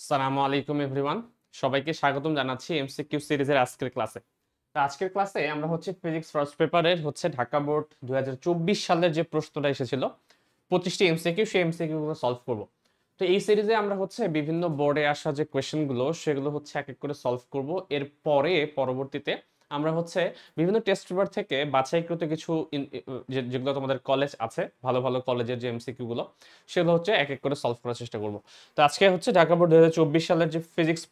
আসসালামু আলাইকুম এভরিওয়ান, সবাইকে স্বাগতম জানাচ্ছি এমসিকিউ সিরিজের আজকের ক্লাসে। তো আজকের ক্লাসে আমরা ফিজিক্স ফার্স্ট পেপারের ঢাকা বোর্ড 2024 সালের যে প্রশ্নটা এসেছিল 25টি এমসিকিউ, সেই এমসিকিউ গুলো সলভ করব। তো এই সিরিজে আমরা বিভিন্ন বোর্ডে আসা যে কোয়েশ্চেনগুলো সেগুলো এক এক করে সলভ করব। এর পরবর্তীতে আমরা বিভিন্ন টেস্ট পেপার থেকে বাছাইকৃত কিছু যেগুলো তোমাদের কলেজ আছে, ভালো ভালো কলেজের যে এমসিকিউ গুলো সেগুলো এক এক করে সলভ করার চেষ্টা করব। তো আজকে ঢাকা বোর্ড 2024 সালের যে ফিজিক্স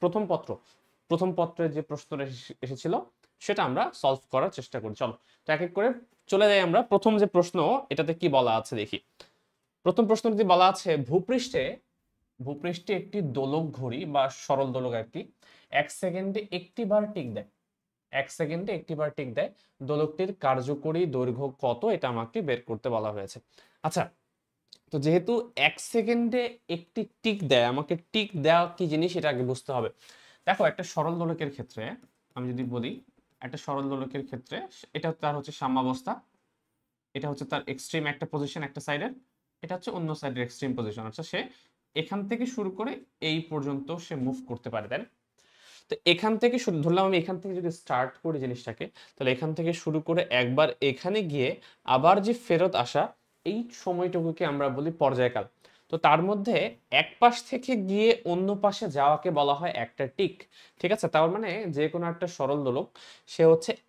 প্রথম পত্রের যে প্রশ্নটা এসেছিল সেটা আমরা সলভ করার চেষ্টা করি। চলো তো এক এক করে চলে যাই আমরা। প্রথম যে প্রশ্ন, এটাতে কি বলা আছে দেখি। প্রথম প্রশ্নটি বলা আছে, ভূপৃষ্ঠে ভূপৃষ্ঠে একটি দোলক ঘড়ি বা সরল দোলক আর কি 1 সেকেন্ডে একটি বার টিক দেয়। 1 সেকেন্ডে একটি বার টিক দেয়, দোলকটির কার্যকরী দৈর্ঘ্য কত, এটা আমাকে বের করতে বলা হয়েছে। আচ্ছা, তো যেহেতু 1 সেকেন্ডে একটি টিক দেয়, আমাকে টিক দেওয়া কি জিনিস এটা আগে বুঝতে হবে। দেখো, একটা সরল দোলকের ক্ষেত্রে আমি যদি বলি, একটা সরল দোলকের ক্ষেত্রে এটা তার সাম্যাবস্থা, এটা তার এক্সট্রিম একটা পজিশন একটা সাইডের, এটা অন্য সাইডের এক্সট্রিম পজিশন। আচ্ছা, সে এখান থেকে শুরু করে এই পর্যন্ত সে মুভ করতে পারে, তাই না? তো এখান থেকে ধরলাম আমি এখান থেকে যদি স্টার্ট করি জিনিসটাকে, তাহলে এখান থেকে শুরু করে একবার এখানে গিয়ে আবার যে ফেরত আসা, এই সময়টুকুকে আমরা বলি পর্যায়কাল। তো তার মধ্যে এক পাশ থেকে গিয়ে অন্য পাশে যাওয়াকে বলা হয় একটা টিক। ঠিক আছে, তার মানে যে কোনো একটা সরল দোলক সে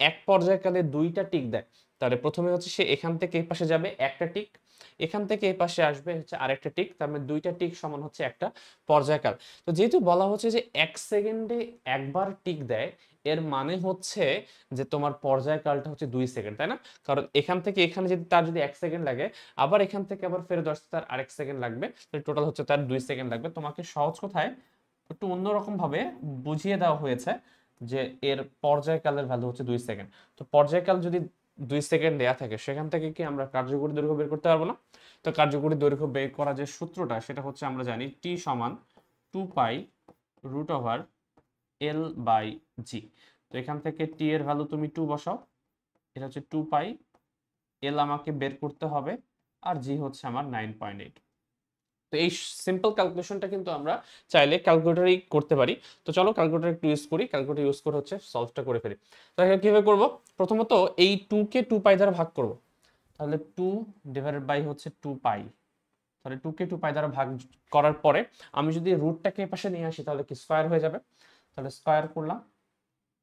এক পর্যায়কালে দুইটা টিক দেয়। তাহলে প্রথমে সে এখান থেকে এই পাশে যাবে একটা টিক, এখান থেকে এই পাশে আসবে আরেকটা টিক, তার মানে দুইটা টিক সমান একটা পর্যায়কাল। তো যেহেতু বলা হচ্ছে যে 1 সেকেন্ডে একবার টিক দেয়, এর মানে যে তোমার পর্যায়কালটা 2 সেকেন্ড, তাই না? কারণ এখান থেকে এখানে যদি তার 1 সেকেন্ড লাগে, আবার এখান থেকে আবার ফেরত আসতে তার আরেক সেকেন্ড লাগবে, টোটাল তার 2 সেকেন্ড লাগবে। তোমাকে সহজ কথায় একটু অন্যরকম ভাবে বুঝিয়ে দেওয়া হয়েছে যে এর পর্যায়কালের ভ্যালু 2 সেকেন্ড। তো পর্যায়কাল যদি 2 সেকেন্ড দেয়া থাকে, সেখান থেকে কি আমরা কার্যকরী দৈর্ঘ্য বের করতে পারবো না? তো কার্যকরী দৈর্ঘ্য বের করা যে সূত্রটা, সেটা আমরা জানি টি সমান 2 পাই রুট ওভার এল বাই জি। তো এখান থেকে টি এর ভ্যালু তুমি 2 বসাও, এটা 2 পাই, এল আমাকে বের করতে হবে, আর জি আমার 9.8। তো এই সিম্পল ক্যালকুলেশনটা কিন্তু আমরা চাইলে ক্যালকুলেটরেই করতে পারি। তো চলো ক্যালকুলেটর একটু ইউজ করি, ক্যালকুলেটর ইউজ করে সলভটা করে ফেলি। তো এখানে কিভাবে করব? প্রথমত এই 2 কে 2 পাই দ্বারা ভাগ করব। তাহলে 2 ডিভাইডেড বাই 2 পাই, তাহলে 2 কে 2 পাই দ্বারা ভাগ করার পরে আমি যদি রুটটাকে পাশে নিয়ে আসি, তাহলে কি স্কয়ার হয়ে যাবে। তাহলে স্কয়ার করলাম,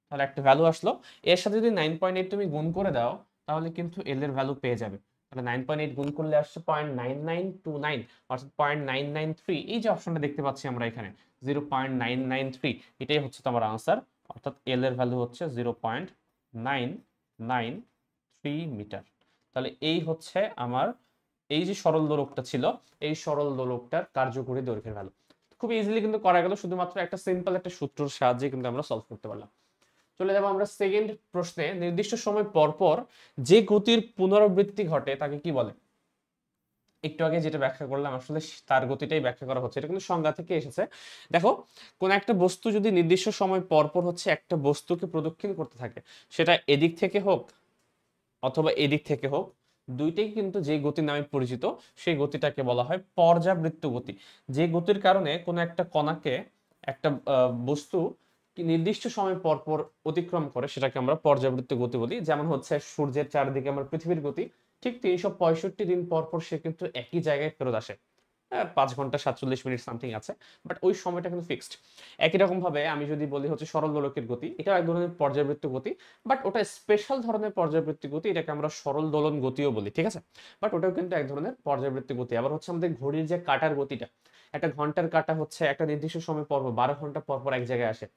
তাহলে একটা ভ্যালু আসলো। এর সাথে যদি 9.8 তুমি গুণ করে দাও, তাহলে কিন্তু এল এর ভ্যালু পেয়ে যাবে। তাহলে 9.8 গুণ করলে আসছে 0.9929, অর্থাৎ 0.993। এই যে অপশনটা দেখতে পাচ্ছি আমরা এখানে 0.993, এটাই তোমার আনসার। অর্থাৎ এল এর ভ্যালু 0.993 মিটার। তাহলে এই আমার এই যে সরল দোলকটা ছিল, এই সরল দোলকটার কার্যকরী দৈর্ঘ্যের ভ্যালু। খুব ইজিলি কিন্তু করা গেল, শুধুমাত্র একটা সিম্পল একটা সূত্রের সাহায্যে কিন্তু আমরা সলভ করতে পারলাম। চলে যাবো আমরা সেকেন্ড প্রশ্নে। নির্দিষ্ট সময় পর পর যে গতির পুনরাবৃত্তি ঘটে তাকে কি বলে? একটু আগে যেটা ব্যাখ্যা করলাম, আসলে তার গতিটাই ব্যাখ্যা করা হচ্ছে, এটা কিন্তু সংজ্ঞা থেকে এসেছে। দেখো, কোন একটা বস্তু যদি নির্দিষ্ট সময় পর পর একটা বস্তুকে প্রদক্ষিণ করতে থাকে, সেটা এদিক থেকে হোক অথবা এদিক থেকে হোক, দুইটাই কিন্তু যে গতির নামে পরিচিত, সেই গতিটাকে বলা হয় পর্যাবৃত্ত গতি। যে গতির কারণে কোনো একটা কণাকে একটা বস্তু নির্দিষ্ট সময় পর পর অতিক্রম করে, সেটাকে আমরা পর্যাবৃত্ত গতি বলি। যেমন সূর্যের চারদিকে আমার পৃথিবীর গতি, ঠিক 365 দিন পর পর সে কিন্তু একই জায়গায় ফেরত আসে। 5 ঘন্টা 47 মিনিট সামথিং আছে, বাট ওই সময়টা কিন্তু ফিক্সড। একই রকম ভাবে আমি যদি বলি সরল দোলকের গতি, এটাও এক ধরনের পর্যাবৃত্ত গতি, বাট ওটা স্পেশাল ধরনের পর্যাবৃত্ত গতি, এটাকে আমরা সরল দোলন গতিও বলি, ঠিক আছে? বাট ওটাও কিন্তু এক ধরনের পর্যাবৃত্ত গতি। আবার আমাদের ঘড়ির যে কাটার গতিটা, একটা ঘন্টার কাটা একটা নির্দিষ্ট সময় পর পর 12 ঘন্টা পর পর এক জায়গায় আসে।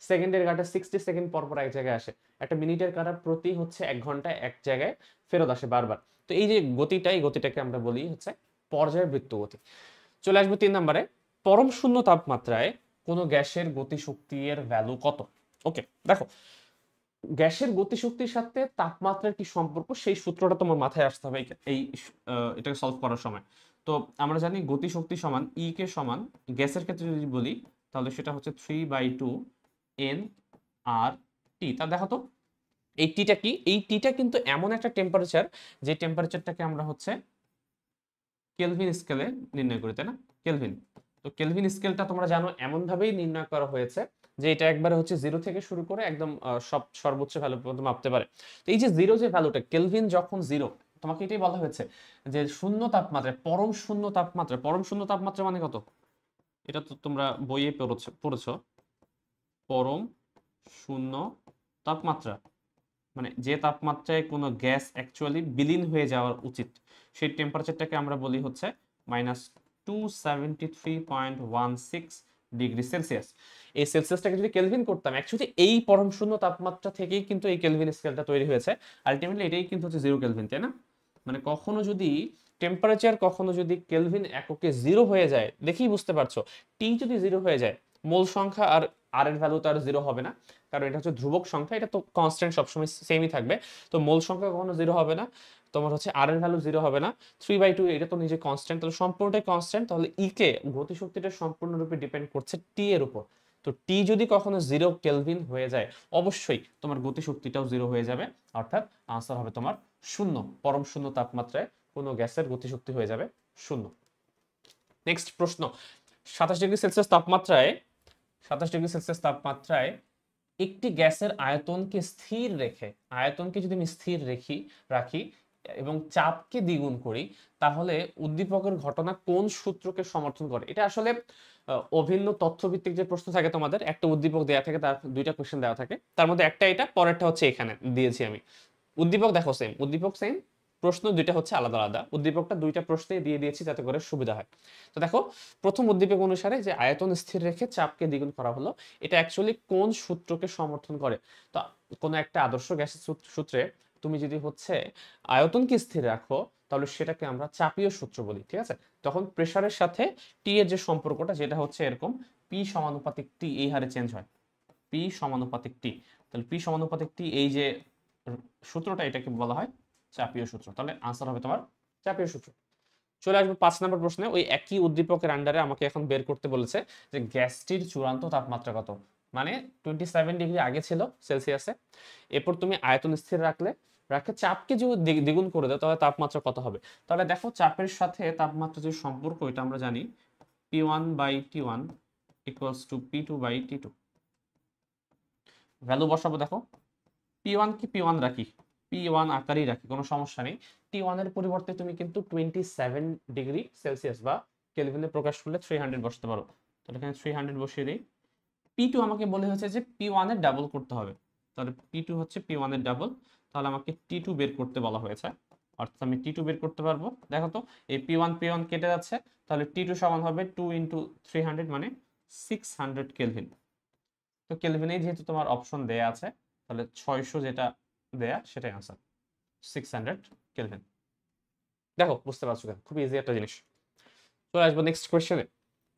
সেকেন্ডের কাটা 60 সেকেন্ড পর পর এক জায়গায় আসে। একটা মিনিটের কাটা প্রতি 1 ঘন্টা এক জায়গায় ফেরত আসে বারবার। তো এই যে গতিটা, এই গতিটাকে আমরা বলি পর্যায়বৃত্ত গতি। চলে আসবো 3 নম্বরে। পরম শূন্য তাপমাত্রায় কোনো গ্যাসের গতিশক্তির ভ্যালু কত? ওকে, দেখো, গ্যাসের গতিশক্তির সাথে তাপমাত্রার কি সম্পর্ক, সেই সূত্রটা তোমার মাথায় আসতে হবে এই এটাকে সলভ করার সময়। তো আমরা জানি গতিশক্তি সমান ই কে সমান, গ্যাসের ক্ষেত্রে যদি বলি তাহলে সেটা 3/2 এন আর টি। তা দেখো তো, এই টিটা কি? এই টিটা কিন্তু এমন একটা টেম্পারেচার, যে টেম্পারেচারটাকে আমরা কেলভিন স্কেলে নির্ণয় করি, তাই না? কেলভিন। তো কেলভিন স্কেলটা তোমরা জানো এমন ভাবেই নির্ণয় করা হয়েছে যে এটা একবারে হচ্ছে 0 থেকে শুরু করে একদম সব সর্বোচ্চ ভ্যালু পর্যন্ত মাপতে পারে। তো এই যে 0 যে ভ্যালুটা, কেলভিন যখন 0, তোমাকে এটাই বলা হয়েছে যে শূন্য তাপমাত্রায়, পরম শূন্য তাপমাত্রা মানে কত? এটা তো তোমরা বইয়ে পড়েছো। পরম শূন্য তাপমাত্রা মানে যে তাপমাত্রায় কোনো গ্যাস অ্যাকচুয়ালি বিলীন হয়ে যাওয়া উচিত, সেই টেম্পারেচারটাকে আমরা বলি হচ্ছে -273.16 ডিগ্রি সেলসিয়াস। এই সেলসিয়াসটাকে যদি কেলভিন করতাম, অ্যাকচুয়ালি এই পরম শূন্য তাপমাত্রা থেকেই কিন্তু এই কেলভিন স্কেলটা তৈরি হয়েছে। আলটিমেটলি এটাই কিন্তু হচ্ছে 0 কেলভিন, তাই না? মানে কখনো যদি কেলভিন এককে 0 হয়ে যায়, দেখেই বুঝতে পারছো, টি যদি 0 হয়ে যায়, মোল সংখ্যা আর আর এর ভ্যালু তো আর 0 হবে না, কারণ এটা হচ্ছে ধ্রুবক সংখ্যা, এটা তো কনস্ট্যান্ট সবসময় সেমই থাকবে। তো মোল সংখ্যা কখনো 0 হবে না, তোমার হচ্ছে আর এর ভ্যালু 0 হবে না, 3/2 এটা তো নিজে কনস্ট্যান্ট, তাহলে সম্পূর্ণটাই কনস্ট্যান্ট। তাহলে ই কে গতিশক্তিটা সম্পূর্ণরূপে ডিপেন্ড করছে টি এর উপর। তো টি যদি কখনো 0 কেলভিন হয়ে যায়, অবশ্যই তোমার গতিশক্তিটাও 0 হয়ে যাবে, অর্থাৎ আনসার হবে তোমার 0। পরম শূন্য তাপমাত্রায় কোনো গ্যাসের গতিশক্তি হয়ে যাবে 0। নেক্সট প্রশ্ন, 27 ডিগ্রি সেলসিয়াস তাপমাত্রায় একটি গ্যাসের আয়তনকে যদি আমি স্থির রাখি এবং চাপকে দ্বিগুণ করি, তাহলে উদ্দীপকের ঘটনা কোন সূত্রকে সমর্থন করে? এটা আসলে অভিন্ন তথ্যভিত্তিক যে প্রশ্ন থাকে, তোমাদের একটা উদ্দীপক দেওয়া থাকে, তার দুইটা কোশ্চেন দেওয়া থাকে, তার মধ্যে একটা এটা, পরেরটা হচ্ছে এখানে দিয়েছি আমি। উদ্দীপক দেখো সেম, প্রশ্ন দুইটা হচ্ছে আলাদা আলাদা, উদ্দীপকটা দুইটা প্রশ্নে দিয়ে দিয়েছি যাতে করে সুবিধা হয়। তো দেখো, প্রথম উদ্দীপক অনুসারে যে আয়তন স্থির রেখে চাপকে দ্বিগুণ করা হলো, এটা অ্যাকচুয়ালি কোন সূত্রকে সমর্থন করে? তো কোনো একটা আদর্শ গ্যাসের সূত্রে তুমি যদি হচ্ছে আয়তনকে স্থির রাখো, তাহলে সেটাকে আমরা চাপীয় সূত্র বলি, ঠিক আছে? তখন প্রেসারের সাথে টি এর যে সম্পর্কটা, যেটা হচ্ছে এরকম, পি সমানুপাতিক টি এই হারে চেঞ্জ হয়, পি সমানুপাতিক টি। তাহলে পি সমানুপাতিক টি, এই যে সূত্রটা, এটাকে বলা হয় চাপীয় সূত্র। তাহলে আনসার হবে তোমার চাপীয় সূত্র। চলে আসবে 5 নম্বর প্রশ্নে। ওই একই উদ্দীপকের আন্ডারে আমাকে এখন বের করতে বলেছে যে গ্যাসটির চূড়ান্ত তাপমাত্রা কত। মানে 27 ডিগ্রি আগে ছিল সেলসিয়াসে, এরপর তুমি আয়তন স্থির রাখে চাপকে যদি দ্বিগুণ করে দাও, তাহলে তাপমাত্রা কত হবে? তাহলে দেখো, চাপের সাথে তাপমাত্রা যে সম্পর্ক, এটা আমরা জানি P1/T1 = P2/T2। ভ্যালু বসাবো, দেখো P1 কি P1 রাখি, P1 আকারেই রাখি, কোনো সমস্যা নেই। T1 এর পরিবর্তে তুমি কিন্তু 27 ডিগ্রি সেলসিয়াস বা কেলভিনে প্রকাশ করলে 300 বসাতে পারো। তাহলে এখানে 300 বসিয়ে দিই। P2 আমাকে বলে হচ্ছে যে P1 এর ডাবল করতে হবে, তাহলে P2 হচ্ছে P1 এর ডাবল, তাহলে আমাকে T2 বের করতে বলা হয়েছে, অর্থাৎ আমি T2 বের করতে পারবো। দেখো তো, এই P1 কেটে যাচ্ছে, তাহলে T2 সমান হবে 2 × 300 মানে 600 কেলভিন। তো কেলভিনে যেহেতু তোমার অপশন দেয়া আছে, তাহলে 600 যেটা দেয়া সেটাই আনসার, 600 কেলভিন। দেখো, বুঝতে পারছো কেন? খুব ইজি একটা জিনিস। চলে আসবো নেক্সট কোয়েশ্চেনে।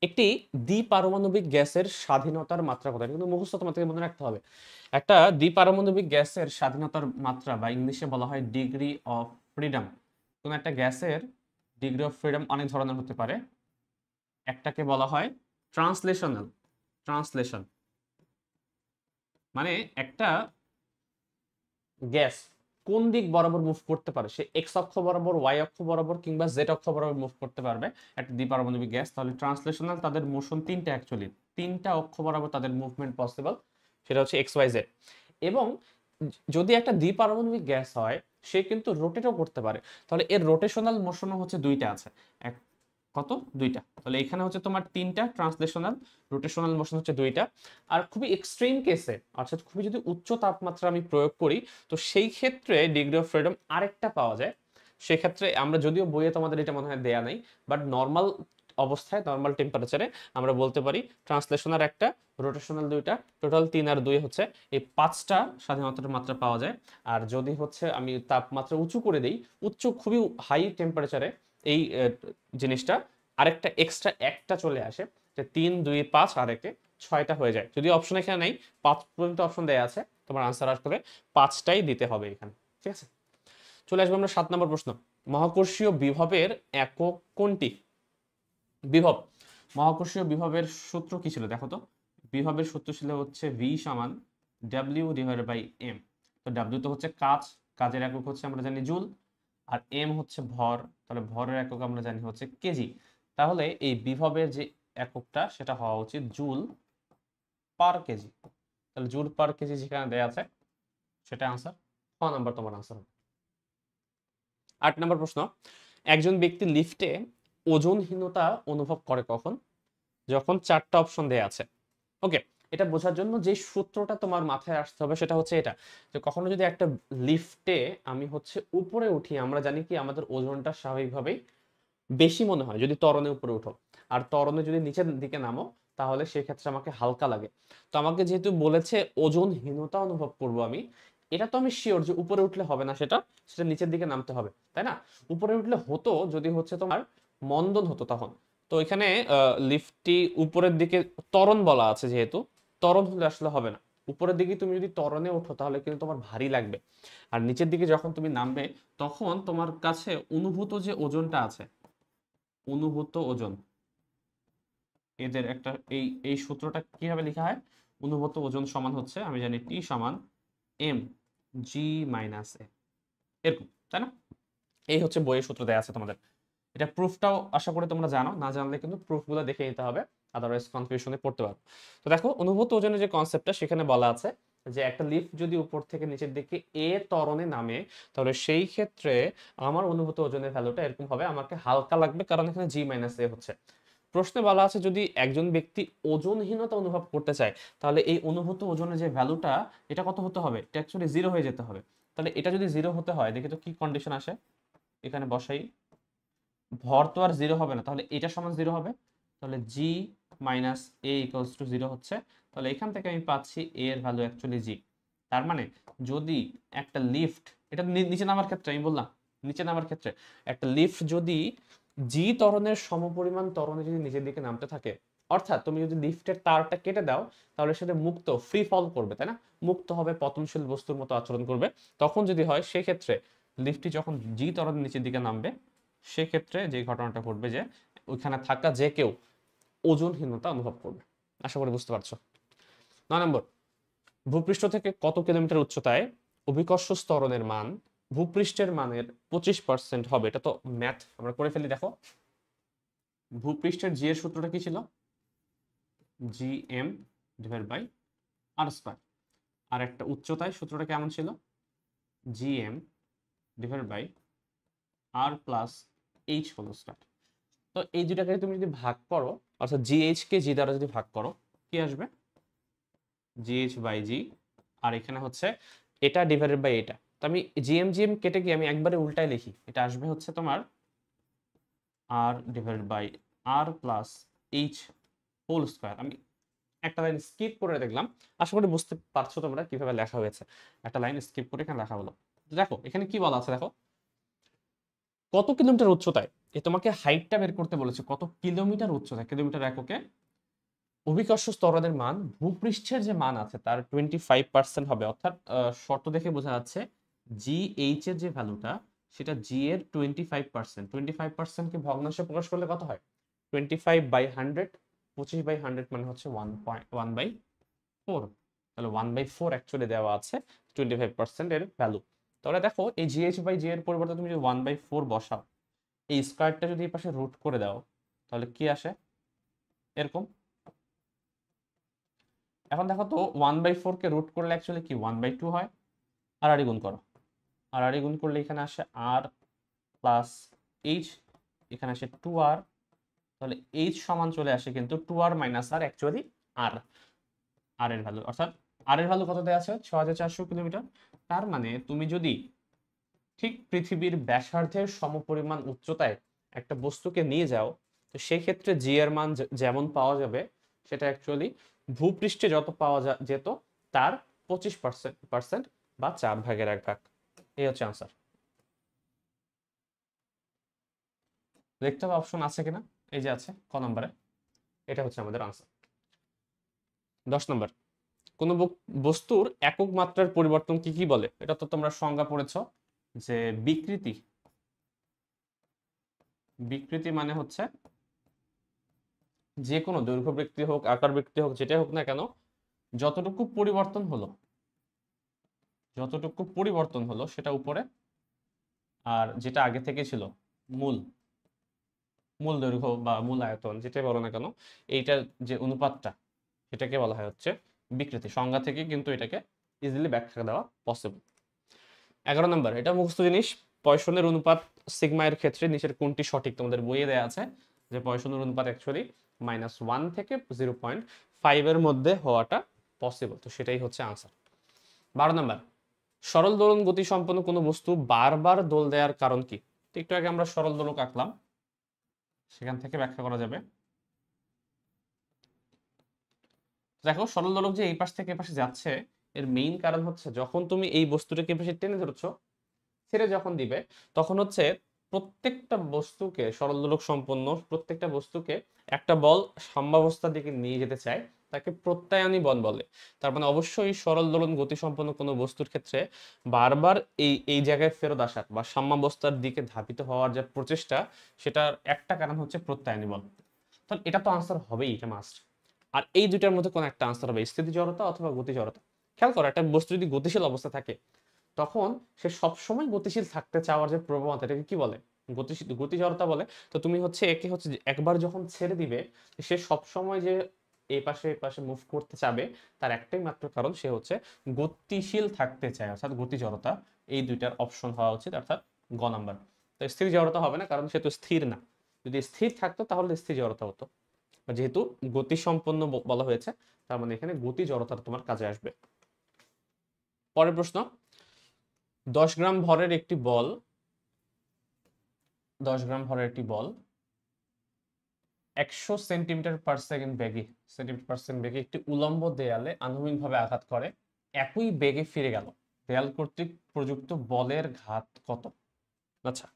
একটি দ্বিপারমাণবিক গ্যাসের স্বাধীনতার মাত্রা কত? এটা কিন্তু মুখস্থ তোমাদের মনে রাখতে হবে। একটা দ্বিপারমাণবিক গ্যাসের স্বাধীনতার মাত্রা, বা ইংলিশে বলা হয় ডিগ্রি অফ ফ্রিডম। কোন একটা গ্যাসের ডিগ্রি অফ ফ্রিডম অনেক ধরনের হতে পারে। একটাকে বলা হয় ট্রান্সলেশন, মানে একটা গ্যাস কোন দিক বরাবর মুভ করতে পারে, সে এক্স অক্ষ বরাবর, ওয়াই অক্ষ বরাবর, কিংবা জেড অক্ষ বরাবর মুভ করতে পারবে একটা দ্বিপারমাণবিক গ্যাস। তাহলে ট্রান্সলেশনাল, তাদের মোশন তিনটা, অ্যাকচুয়ালি তিনটা অক্ষ বরাবর তাদের মুভমেন্ট পসিবল, সেটা হচ্ছে এক্স ওয়াই জেড। এবং যদি একটা দ্বিপারমাণবিক গ্যাস হয়, সে কিন্তু রোটেটও করতে পারে। তাহলে এর রোটেশনাল মোশনও হচ্ছে দুইটা আছে, কত? দুইটা। তাহলে এখানে হচ্ছে তোমার তিনটা ট্রান্সলেশনাল, রোটেশনাল মোশন হচ্ছে দুইটা। আর খুবই এক্সট্রিম কেসে, অর্থাৎ খুবই যদি উচ্চ তাপমাত্রা আমি প্রয়োগ করি, তো সেই ক্ষেত্রে ডিগ্রি অফ ফ্রিডম আরেকটা পাওয়া যায়। সেক্ষেত্রে আমরা, যদিও বইয়ে তোমাদের এটা মনে হয় দেয়া নাই, বাট নর্মাল অবস্থায়, নর্মাল টেম্পারেচারে আমরা বলতে পারি ট্রান্সলেশনাল একটা, রোটেশনাল দুইটা, টোটাল 3 আর 2 হচ্ছে এই 5টা স্বাধীনতার মাত্রা পাওয়া যায়। আর যদি হচ্ছে আমি তাপমাত্রা উঁচু করে দেই, খুবই হাই টেম্পারেচারে, এই জিনিসটা আরেকটা এক্সট্রা একটা চলে আসে, যে 3, 2, 5 আর একে 6টা হয়ে যায়। যদি অপশন এখানে নেই, 5 পর্যন্ত অপশন দেয়া আছে, তোমার আনসার আসলে 5টাই দিতে হবে এখানে, ঠিক আছে? চলে আসবো আমরা 7 নম্বর প্রশ্ন। মহাকর্ষীয় বিভবের একক কোনটি? বিভব, মহাকর্ষীয় বিভবের সূত্র কি ছিল দেখো তো? বিভবের সূত্র ছিল হচ্ছে V = W/m। তো W তো হচ্ছে কাজের একক হচ্ছে আমরা জানি জুল, আর m হচ্ছে ভর, তাহলে ভরের একক আমরা জানি হচ্ছে কেজি। তাহলে এই বিভবের যে এককটা সেটা হওয়া উচিত জুল পার কেজি। তাহলে জুল পার কেজি যেখানে দেয়া আছে সেটা আনসার, খ নাম্বার তোমার আনসার হবে। 8 নম্বর প্রশ্ন, একজন ব্যক্তি লিফটে ওজনহীনতা অনুভব করে কখন? যখন 4টা অপশন দেয়া আছে। ওকে, এটা বোঝার জন্য যে সূত্রটা তোমার মাথায় আসতে হবে সেটা হচ্ছে এটা, যে কখনো যদি একটা লিফটে আমি হচ্ছে উপরে উঠি, আমরা জানি কি আমাদের ওজনটা স্বাভাবিকভাবেই বেশি মনে হয় যদি ত্বরণে উপরে উঠো, আর ত্বরণে যদি নিচের দিকে নামো তাহলে সেক্ষেত্রে আমাকে হালকা লাগে। তো আমাকে যেহেতু বলেছে ওজনহীনতা অনুভব করব আমি, এটা তো আমি শিওর যে উপরে উঠলে হবে না, সেটা সেটা নিচের দিকে নামতে হবে, তাই না? উপরে উঠলে হতো যদি হচ্ছে তোমার মন্দন হতো তখন। তো এখানে লিফটটি উপরের দিকে ত্বরণ বলা আছে, যেহেতু ত্বরণ হলে আসলে হবে না। উপরের দিকে তুমি যদি ত্বরণে ওঠো তাহলে কিন্তু তোমার ভারী লাগবে, আর নিচের দিকে যখন তুমি নামবে তখন তোমার কাছে অনুভূত যে ওজনটা আছে, অনুভূত ওজন, এদের একটা এই এই সূত্রটা কিভাবে লেখা হয়? অনুভূত ওজন সমান হচ্ছে, আমি জানি টি সমান এম জি মাইনাস এ, এরকম, তাই না? এই হচ্ছে বইয়ের সূত্র দেয়া আছে তোমাদের। এটা প্রুফটাও আশা করি তোমরা জানো, না জানলে কিন্তু প্রুফগুলো দেখে নিতে হবে, আদারওয়াইজ কনফিউশনে পড়তে পারো। তো দেখো, অনুভূত ওজনের যে কনসেপ্টটা সেখানে বলা আছে যে একটা লিফট যদি উপর থেকে নিচের দিকে এ ত্বরণে নামে, তাহলে সেই ক্ষেত্রে আমার অনুভূত ওজনের ভ্যালুটা এরকম হবে, আমাকে হালকা লাগবে, কারণ এখানে জি মাইনাস এ হচ্ছে। প্রশ্নে বলা আছে যদি একজন ব্যক্তি ওজনহীনতা অনুভব করতে চায়, তাহলে এই অনুভূত ওজনের যে ভ্যালুটা এটা কত হতে হবে? এটা অ্যাকচুয়ালি জিরো হয়ে যেতে হবে। তাহলে এটা যদি জিরো হতে হয়, দেখি তো কি কন্ডিশন আসে, এখানে বসাই। ভর তো আর জিরো হবে না, তাহলে এটা সমান জিরো হবে, তাহলে G minus A equals to zero হচ্ছে। তাহলে এখান থেকে আমি পাচ্ছি এ এর ভ্যালু অ্যাকচুয়ালি জি। তার মানে যদি একটা লিফট, এটা নিচে নামার ক্ষেত্রে আমি বললাম, নিচে নামার ক্ষেত্রে একটা লিফট যদি জি ত্বরণের সমপরিমাণ ত্বরণে যদি নিচের দিকে নামতে থাকে, অর্থাৎ তুমি যদি লিফটের তারটা কেটে দাও তাহলে সেটা মুক্ত ফ্রি ফল করবে, তাই না? মুক্ত হবে, পতনশীল বস্তুর মতো আচরণ করবে। তখন যদি হয় সেক্ষেত্রে লিফটটি যখন জি ত্বরণের নিচের দিকে নামবে, সেক্ষেত্রে যে ঘটনাটা ঘটবে যে ওইখানে থাকা যে কেউ ওজনহীনতা অনুভব করবে। আশা করি বুঝতে পারছো। 9 নম্বর, ভূপৃষ্ঠ থেকে কত কিলোমিটার উচ্চতায় অভিকর্ষ ত্বরণের মান ভূপৃষ্ঠের মানের 25% হবে? এটা তো ম্যাথ, আমরা করে ফেলি। দেখো, ভূপৃষ্ঠের জি এর সূত্রটা কি ছিল? G M divide by R square. আর একটা উচ্চতায় সূত্রটা কেমন ছিল? G M divide by R plus H whole square. তো এই দুটাকে তুমি যদি ভাগ করো, অর্থাৎ জিএইচ কে জি দ্বারা যদি ভাগ করো, কি আসবে? জিএইচ বাই জি, আর এখানে হচ্ছে এটা ডিভাইডেড বাই এটা। তো আমি জিএম জিএম কেটে গিয়ে আমি একবারে উল্টায় লিখি, এটা আসবে হচ্ছে তোমার R divided by R plus H whole square. আমি একটা লাইন স্কিপ করে দেখলাম, আশা করি বুঝতে পারছো তোমরা কিভাবে লেখা হয়েছে। একটা লাইন স্কিপ করে এখানে লেখা হলো। দেখো এখানে কি বলা আছে, দেখো কত কিলোমিটার উচ্চতায়, এ তোমাকে হাইটটা বের করতে বলেছে, কত কিলোমিটার উচ্চতায়, কিলোমিটার এককে অভিকর্ষ ত্বরণের মান ভূপৃষ্ঠের যে মান আছে তার 25% হবে। অর্থাৎ শর্ত দেখে বোঝা যাচ্ছে জি এইচ এর যে ভ্যালুটা সেটা জি এর 25%। 25%কে ভগ্নাংশে প্রকাশ করলে কত হয়? 25/100, 25/100 মানে হচ্ছে 1/4। তাহলে 1/4 অ্যাকচুয়ালি দেওয়া আছে 25% এর ভ্যালু। তাহলে দেখো এই জিএইচ বাই জি এর পরিবর্তে তুমি যদি 1/4 বসাও, এই স্কয়ারটা যদি এই পাশে রুট করে দাও, তাহলে কি আসে? এরকম। এখন দেখো তো 1/4 কে রুট করলে অ্যাকচুয়ালি কি 1/2 হয়। আর গুণ করো, আর গুণ করলে এখানে আসে আর প্লাস এইচ, এখানে আসে 2r। তাহলে এইচ সমান চলে আসে কিন্তু 2r মাইনাস আর, অ্যাকচুয়ালি আর, আর এর ভ্যালু, অর্থাৎ আর এর ভ্যালু কত দেওয়া আছে? 6400 কিলোমিটার। তার মানে তুমি যদি ঠিক পৃথিবীর ব্যাসার্ধের সমপরিমাণ উচ্চতায় একটা বস্তুকে নিয়ে যাও, তো সেই ক্ষেত্রে জি এর মান যেমন পাওয়া যাবে সেটা অ্যাকচুয়ালি ভূপৃষ্ঠে যত পাওয়া যেত তার 25% বা 4/1 এই হচ্ছে আনসার। দেখতে হবে অপশন আছে কিনা, এই যে আছে ক নম্বরে, এটা হচ্ছে আমাদের আনসার। 10 নম্বর, কোন বস্তুর একক মাত্রার পরিবর্তন কি কি বলে? এটা তো তোমরা সংজ্ঞা পড়েছো যে বিকৃতি। বিকৃতি মানে হচ্ছে যে কোনো দৈর্ঘ্য বৃত্তি হোক, আকার বৃত্তি হোক, যেটা হোক না কেন, যতটুকু পরিবর্তন হলো, যতটুকু পরিবর্তন হলো সেটা উপরে, আর যেটা আগে থেকে ছিল মূল, মূল দৈর্ঘ্য বা মূল আয়তন যেটাই বলো না কেন, এইটার যে অনুপাতটা সেটাকে বলা হয় হচ্ছে বিকৃতি। সংজ্ঞা থেকে কিন্তু এটাকে ইজিলি ব্যাখ্যা দেওয়া পসিবল। 11 নম্বর, এটা মুখস্থ জিনিস। পয়সনের অনুপাত সিগমা এর ক্ষেত্রে নিচের কোনটি সঠিক? তোমাদের বইয়ে দেওয়া আছে যে পয়সনের অনুপাত অ্যাকচুয়ালি -1 থেকে 0.5 এর মধ্যে হওয়াটা পসিবল, তো সেটাই হচ্ছে আনসার। 12 নম্বর, সরল দোলন গতি সম্পন্ন কোনো বস্তু বারবার দোল দেওয়ার কারণ কি? তো একটু আগে আমরা সরল দোলক আঁকলাম, সেখান থেকে ব্যাখ্যা করা যাবে। দেখো সরল দোলক যে এই পাশ থেকে এই পাশে যাচ্ছে, এর মেইন কারণ হচ্ছে যখন তুমি এই বস্তুটাকে এই পাশে টেনে ধরছো, ছেড়ে যখন দিবে তখন হচ্ছে প্রত্যেকটা বস্তুকে, সরল দোলক সম্পন্ন প্রত্যেকটা বস্তুকে একটা বল সাম্যাবস্থার দিকে নিয়ে যেতে চায়, তাকে প্রত্যায়নী বল বলে। তার মানে অবশ্যই সরল দোলন গতি সম্পন্ন কোনো বস্তুর ক্ষেত্রে বারবার এই এই জায়গায় ফেরত আসার বা সাম্যাবস্থার দিকে ধাবিত হওয়ার যে প্রচেষ্টা, সেটার একটা কারণ হচ্ছে প্রত্যায়নী বল। তাহলে এটা তো আনসার হবেই, এটা মাস্ট। আর এই দুইটার মধ্যে কোন একটা আনসার হবে, স্থিতি জড়তা অথবা গতি জড়তা। খেয়াল করো, একটা বস্তু যদি গতিশীল অবস্থা থাকে তখন সে সবসময় গতিশীল থাকতে চাওয়ার যে প্রবণতা, এটাকে কি বলে? গতি জড়তা বলে। তো তুমি হচ্ছে একে হচ্ছে যে একবার যখন ছেড়ে দিবে, সে সবসময় যে এই পাশে এই পাশে মুভ করতে চাবে, তার একটাই মাত্র কারণ, সে হচ্ছে গতিশীল থাকতে চায়, অর্থাৎ গতি জড়তা। এই দুইটার অপশন হওয়া উচিত, অর্থাৎ গ নাম্বার। তো স্থির জড়তা হবে না, কারণ সে তো স্থির না। যদি স্থির থাকতো তাহলে স্থির জড়তা হতো, যেহেতু গতি সম্পন্ন বলা হয়েছে, তার মানে এখানে গতি জড়তা তোমার কাজে আসবে। পরের প্রশ্ন, 10 গ্রাম ভরের একটি বল 10 গ্রাম ভরের একটি বল 100 সেন্টিমিটার/সেকেন্ড বেগে একটি উলম্ব দেয়ালে আনুভূমিকভাবে আঘাত করে, একই বেগে ফিরে গেল। দেয়াল কর্তৃক প্রযুক্ত বলের ঘাত কত? আচ্ছা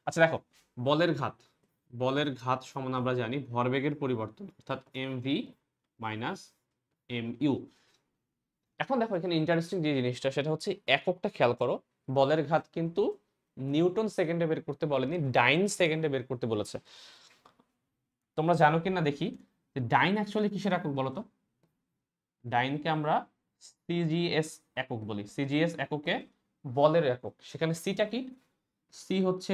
আচ্ছা, দেখো, বলের ঘাত বলের ঘাত সমান আমরা জানি ভরবেগের পরিবর্তন, অর্থাৎ mv মাইনাস mu। এখন দেখো এখানে ইন্টারেস্টিং যে জিনিসটা, সেটা হচ্ছে এককটা খেয়াল করো। বলের ঘাত কিন্তু নিউটন সেকেন্ডে বের করতে বলেনি, ডাইন সেকেন্ডে বের করতে বলেছে। তোমরা জানো কিনা দেখি যে ডাইন অ্যাকচুয়ালি কিসের একক বলো তো? ডাইনকে আমরা সিজিএস একক বলি। সিজিএস এককে বলের একক, সেখানে সিটা কি? সি হচ্ছে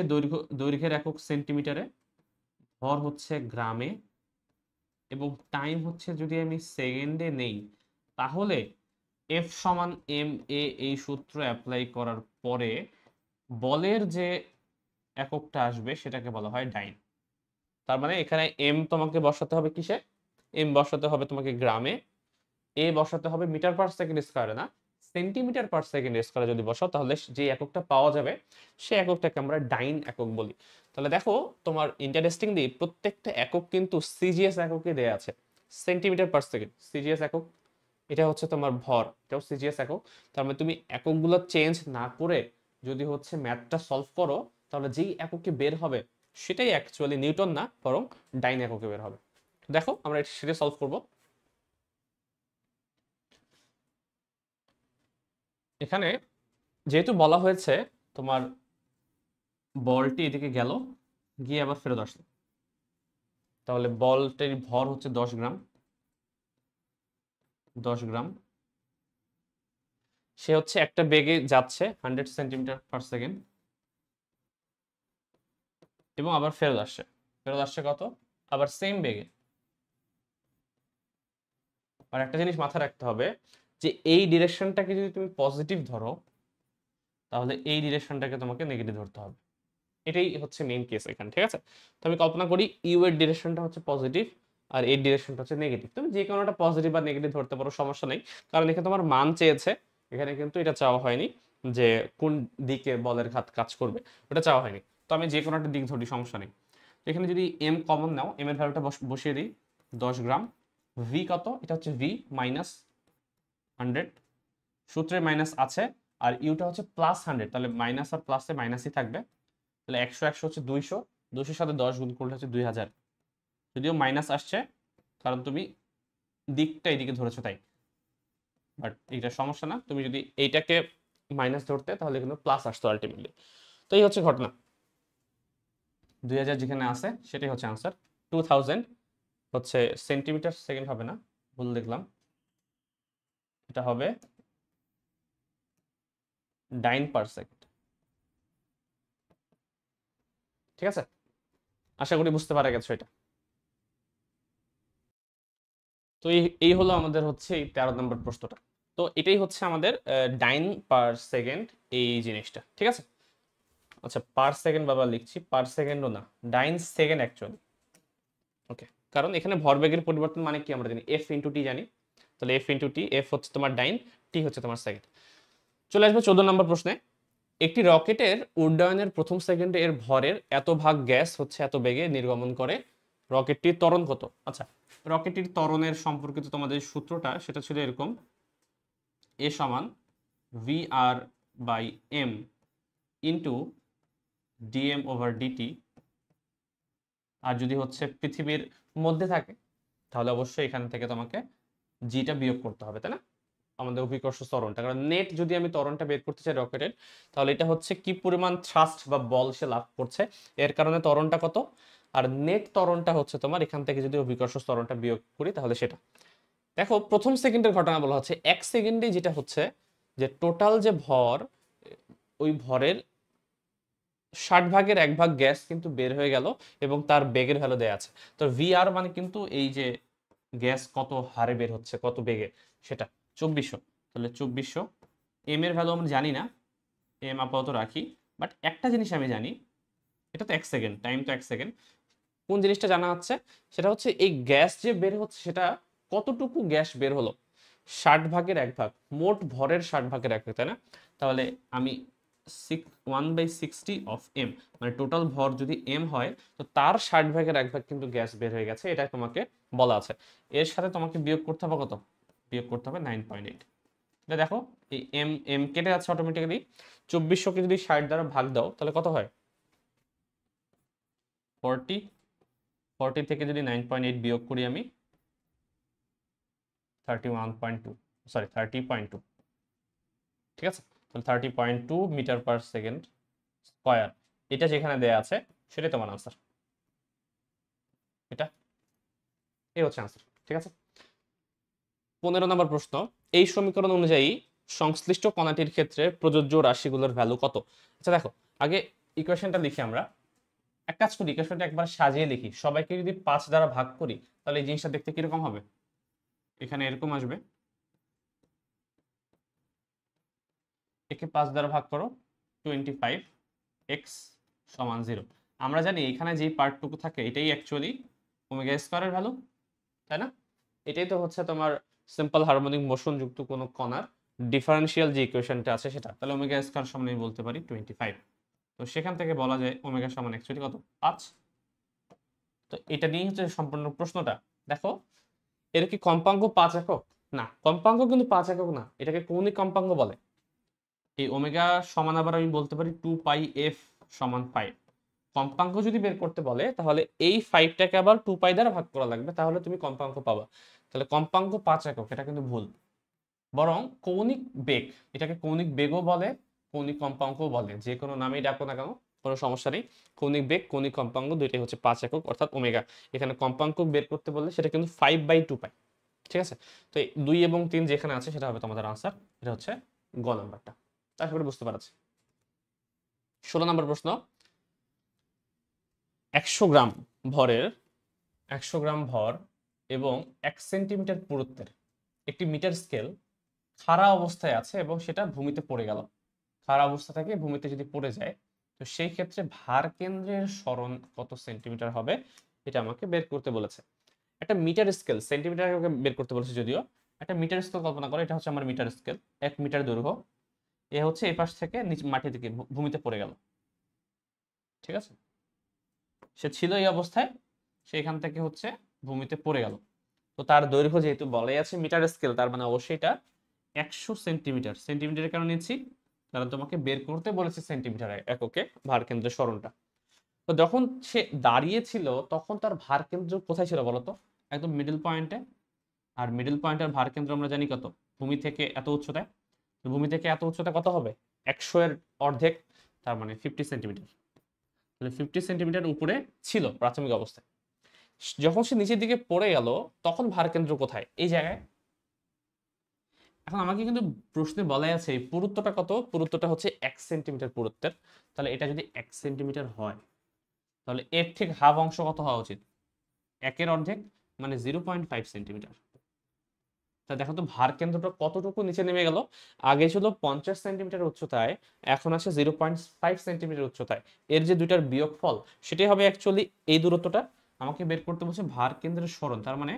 দৈর্ঘ্যের একক সেন্টিমিটারে, ভর হচ্ছে গ্রামে, এবং টাইম হচ্ছে যদি আমি সেকেন্ডে নেই, তাহলে এফ সমান এম এ এই সূত্র অ্যাপ্লাই করার পরে বলের যে এককটা আসবে সেটাকে বলা হয় ডাইন। তার মানে এখানে এম তোমাকে বসাতে হবে কিসে? এম বসাতে হবে তোমাকে গ্রামে, এ বসাতে হবে মিটার/সেকেন্ড স্কয়ারে, না সেন্টিমিটার/সেকেন্ড স্কয়ারে। যদি বসাও তাহলে যে এককটা পাওয়া যাবে সে এককটাকে আমরা ডাইন একক বলি। তাহলে দেখো, তোমার ইন্টারেস্টিংলি প্রত্যেকটা একক কিন্তু সিজিএস এককে দেয়া আছে। সেন্টিমিটার/সেকেন্ড সিজিএস একক, এটা হচ্ছে তোমার ভর, এটাও সিজিএস একক। তার মানে তুমি এককগুলো চেঞ্জ না করে যদি হচ্ছে ম্যাথটা সলভ করো, তাহলে যেই এককে বের হবে সেটাই অ্যাকচুয়ালি নিউটন না, বরং ডাইন এককে বের হবে। দেখো আমরা সেটা সলভ করব। এখানে যেহেতু বলা হয়েছে তোমার বলটি এদিকে গেল, গিয়ে আবার ফেরত আসলো, তাহলে বলটির ভর হচ্ছে 10 গ্রাম। 10 গ্রাম, সে হচ্ছে একটা বেগে যাচ্ছে 100 সেন্টিমিটার/সেকেন্ড, এবং আবার ফেরত আসছে কত? আবার সেম বেগে। আর একটা জিনিস মাথায় রাখতে হবে যে এই ডিরেকশনটাকে যদি তুমি পজিটিভ ধরো, তাহলে এই ডিরেকশনটাকে তোমাকে নেগেটিভ ধরতে হবে। এটাই হচ্ছে মেইন কেস এখানে, ঠিক আছে? তো আমি কল্পনা করি ইউ এর ডিরেকশনটা হচ্ছে পজিটিভ আর এর ডিরেকশনটা হচ্ছে নেগেটিভ। তুমি যে কোনোটা পজিটিভ বা নেগেটিভ ধরতে পারো, সমস্যা নেই। কারণ এখানে তোমার মান চেয়েছে, এখানে কিন্তু এটা চাওয়া হয়নি যে কোন দিকে বলের ঘাত কাজ করবে, ওটা চাওয়া হয়নি। তো আমি যে কোনো একটা দিক ধরি, সমস্যা নেই। এখানে যদি এম কমন নাও, এম এর ভ্যালুটা বসিয়ে দিই 10 গ্রাম। ভি কত? এটা হচ্ছে ভি মাইনাস 100, সূত্রে মাইনাস আছে, আর ইউটা হচ্ছে +100, তাহলে মাইনাস আর প্লাসে মাইনাসই থাকবে। তাহলে 100 100 হচ্ছে 200, 200 সাথে 10 গুণ করলে হচ্ছে 2000। যদিও মাইনাস আসছে কারণ তুমি দিকটা এইদিকে ধরেছো তাই, বাট এইটা সমস্যা না। তুমি যদি এইটাকে মাইনাস ধরতে তাহলে কিন্তু প্লাস আসতো আলটিমেটলি। তো এই হচ্ছে ঘটনা। 2000 যেখানে আছে সেটাই হচ্ছে আনসার। 2000 হচ্ছে সেন্টিমিটার/সেকেন্ড হবে না, ভুল দেখলাম, এটা হবে ডাইন/সেকেন্ড। ঠিক আছে? আশা করি বুঝতে পারা গেছো এটা। তো এই হলো আমাদের হচ্ছে এই 13 নম্বর প্রশ্নটা। তো এটাই হচ্ছে আমাদের ডাইন পার সেকেন্ড এই জিনিসটা, ঠিক আছে। আচ্ছা, পার সেকেন্ড বাবা লিখছি, পার সেকেন্ডও না, ডাইন সেকেন্ড অ্যাকচুয়ালি। ওকে, কারণ এখানে ভরবেগের পরিবর্তন মানে কি আমরা জানি, এফ ইন্টু টি জানি। তাহলে এফ ইন্টু টি, এফ হচ্ছে তোমার ডাইন, টি হচ্ছে তোমার সেকেন্ড। চলে আসবে 14 নম্বর প্রশ্নে। একটি রকেটের উড্ডয়নের প্রথম সেকেন্ডে এর ভরের এত ভাগ গ্যাস হচ্ছে এত বেগে নির্গমন করে, রকেটটির ত্বরণ কত? আচ্ছা, রকেটটির ত্বরণের সম্পর্কিত তোমাদের সূত্রটা সেটা ছিল এরকম, এ সমান V R by M into DM over DT. আর যদি হচ্ছে পৃথিবীর মধ্যে থাকে তাহলে অবশ্যই এখান থেকে তোমাকে জিটা বিয়োগ করতে হবে, তাই না, আমাদের অভিকর্ষ ত্বরণটা। কারণ নেট যদি আমি ত্বরণটা বের করতে চাই রকেটের, তাহলে এটা হচ্ছে কি পরিমাণ থ্রাস্ট বা বল সে লাভ করছে, এর কারণে ত্বরণটা কত। আর নেট ত্বরণটা হচ্ছে তোমার এখান থেকে যদি অভিকর্ষ ত্বরণটা বিয়োগ করি তাহলে সেটা। দেখো প্রথম সেকেন্ডের ঘটনা বলা হচ্ছে, এক সেকেন্ডে যেটা হচ্ছে যে টোটাল যে ভর, ওই ভরের 60 ভাগের 1 ভাগ গ্যাস কিন্তু বের হয়ে গেল এবং তার বেগের ভ্যালু দেওয়া আছে। তো ভি আর মানে কিন্তু এই যে গ্যাস কত হারে বের হচ্ছে, কত বেগে, সেটা 2400। তাহলে 2400, এম এর ভ্যালু আমরা জানি না, এম আপাতত রাখি। বাট একটা জিনিস আমি জানি, এটা তো 1 সেকেন্ড, টাইম তো 1 সেকেন্ড। কোন জিনিসটা জানা আছে, সেটা হচ্ছে এই গ্যাস যে বের হচ্ছে সেটা কতটুকু গ্যাস বের হলো, 60 ভাগের 1 ভাগ, মোট ভরের 60 ভাগের 1 ভাগ, তাই না। তাহলে আমি 1/60 অফ এম, মানে টোটাল ভর যদি এম হয় তো তার 60 ভাগের 1 ভাগ কিন্তু গ্যাস বের হয়ে গেছে, এটা তোমাকে বলা আছে। এর সাথে তোমাকে বিয়োগ করতে হবে কত, বিয়োগ করতে হবে 9.8। এটা দেখো এই এম এম কেটে যাচ্ছে অটোমেটিক্যালি। 2400কে যদি 60 দ্বারা ভাগ দাও তাহলে কত হয়, 40। 40 থেকে যদি 9.8 বিয়োগ করি আমি, 31.2, সরি 30.2, ঠিক আছে। তাহলে 30.2 মিটার পার সেকেন্ড স্কয়ার, এটা যেখানে দেয়া আছে সেটাই তোমার আনসার, এটা এই হচ্ছে আনসার, ঠিক আছে। 15 নম্বর প্রশ্ন, এই সমীকরণ অনুযায়ী সংশ্লিষ্ট কণাটির ক্ষেত্রে প্রযোজ্য রাশিগুলোর ভ্যালু কত? আচ্ছা দেখো, আগে ইকুয়েশনটা লিখি আমরা। এক কাজ করি, ইকুয়েশনটা একবার সাজিয়ে লিখি। সবাইকে যদি 5 দ্বারা ভাগ করি তাহলে এই জিনিসটা দেখতে কিরকম হবে, এখানে এরকম আসবে। একে 5 দ্বারা ভাগ করো, 25, এক্স সমান 0। আমরা জানি এখানে যেই পার্টটুকু থাকে এটাই অ্যাকচুয়ালি ওমেগা স্কয়ারের ভ্যালু, তাই না। এটাই তো হচ্ছে তোমার সিম্পল হারমোনিক মোশন যুক্ত কোনো কণার ডিফারেনশিয়াল যে ইকুয়েশনটা আছে সেটা। তাহলে ওমেগা স্কয়ার সমান আমি বলতে পারি 25। তো সেখান থেকে বলা যায় ওমেগা সমান অ্যাকচুয়ালি কত, 5। তো এটা নিয়ে হচ্ছে সম্পূর্ণ প্রশ্নটা। দেখো এর কি কম্পাঙ্ক 5 একক? না, কম্পাঙ্ক কিন্তু 5 একক না, এটাকে কৌণিক কম্পাঙ্ক বলে। এই ওমেগা সমান আবার আমি বলতে পারি 2πf সমান 5। কম্পাঙ্ক যদি বের করতে বলে তাহলে এই 5টাকে আবার 2π দ্বারা ভাগ করা লাগবে, তাহলে তুমি কম্পাঙ্ক পাবা। তাহলে কম্পাঙ্ক 5 একক, এটা কিন্তু ভুল। বরং কৌণিক বেগ, এটাকে কৌণিক বেগও বলে, কৌণিক কম্পাঙ্কও বলে, যে কোনো নামেই ডাকো না কেন কোনো সমস্যা নেই। কৌণিক বেগ, কৌণিক কম্পাঙ্ক দুইটাই হচ্ছে 5 একক অর্থাৎ ওমেগা। এখানে কম্পাঙ্ক বের করতে বললে সেটা কিন্তু 5/2π, ঠিক আছে। তো এই 2 এবং 3 যেখানে আছে সেটা হবে তোমাদের আনসার। এটা হচ্ছে গ নাম্বারটা, আশা করি বুঝতে পারছি। 16 নম্বর প্রশ্ন, 100 গ্রাম ভরের, 100 গ্রাম ভর এবং 1 সেন্টিমিটার পুরুত্বের একটি মিটার স্কেল খাড়া অবস্থায় আছে এবং সেটা ভূমিতে পড়ে গেল। খাড়া অবস্থা থেকে ভূমিতে যদি পড়ে যায় তো সেই ক্ষেত্রে ভার কেন্দ্রের সরণ কত সেন্টিমিটার হবে, এটা আমাকে বের করতে বলেছে। একটা মিটার স্কেল, সেন্টিমিটার বের করতে বলেছে যদিও। একটা মিটার স্কেল কল্পনা করো, এটা হচ্ছে আমার মিটার স্কেল, 1 মিটার দৈর্ঘ্য। এ হচ্ছে এই পাশ থেকে নিচে মাটি থেকে ভূমিতে পড়ে গেল, ঠিক আছে। সে ছিল এই অবস্থায়, সেখান থেকে হচ্ছে ভূমিতে পড়ে গেল। তো তার দৈর্ঘ্য যেহেতু বলাই আছে মিটার স্কেল, তার মানে অবশ্যই এটা 100 সেন্টিমিটার। সেন্টিমিটারের কারণ নিচ্ছি কারণ তোমাকে বের করতে বলেছে সেন্টিমিটার এককে ভার কেন্দ্রের সরণটা। তো যখন সে দাঁড়িয়ে ছিল তখন তার ভার কেন্দ্র কোথায় ছিল বলতো, একদম মিডল পয়েন্টে। আর মিডল পয়েন্টের ভার কেন্দ্র আমরা জানি কত, ভূমি থেকে এত উচ্চতায়। ভূমি থেকে এত উচ্চতা কত হবে, 100 এর অর্ধেক, তার মানে 50 সেন্টিমিটার। তাহলে 50 সেন্টিমিটার উপরে ছিল প্রাথমিক অবস্থায়। যখন সে নিচের দিকে পড়ে গেল তখন ভার কেন্দ্র কোথায়, এই জায়গায়। এখন আমাকে কিন্তু প্রশ্নে বলাই আছে এই পুরুত্বটা কত, পুরুত্বটা হচ্ছে 1 সেন্টিমিটার পুরুত্বের। তাহলে এটা যদি 1 সেন্টিমিটার হয় তাহলে এর ঠিক হাফ অংশ কত হওয়া উচিত? 1-এর অর্ধেক মানে 0.5 সেন্টিমিটার। তা দেখো তো ভার কেন্দ্রটা কতটুকু নিচে নেমে গেল। আগে ছিল 50 সেন্টিমিটার উচ্চতায়, এখন আছে 0.5 সেন্টিমিটার উচ্চতায়। এর যে দুইটার বিয়োগফল সেটাই হবে অ্যাকচুয়ালি এই দূরত্বটা। আমাকে বের করতে বলছে ভার কেন্দ্রের সরণ, তার মানে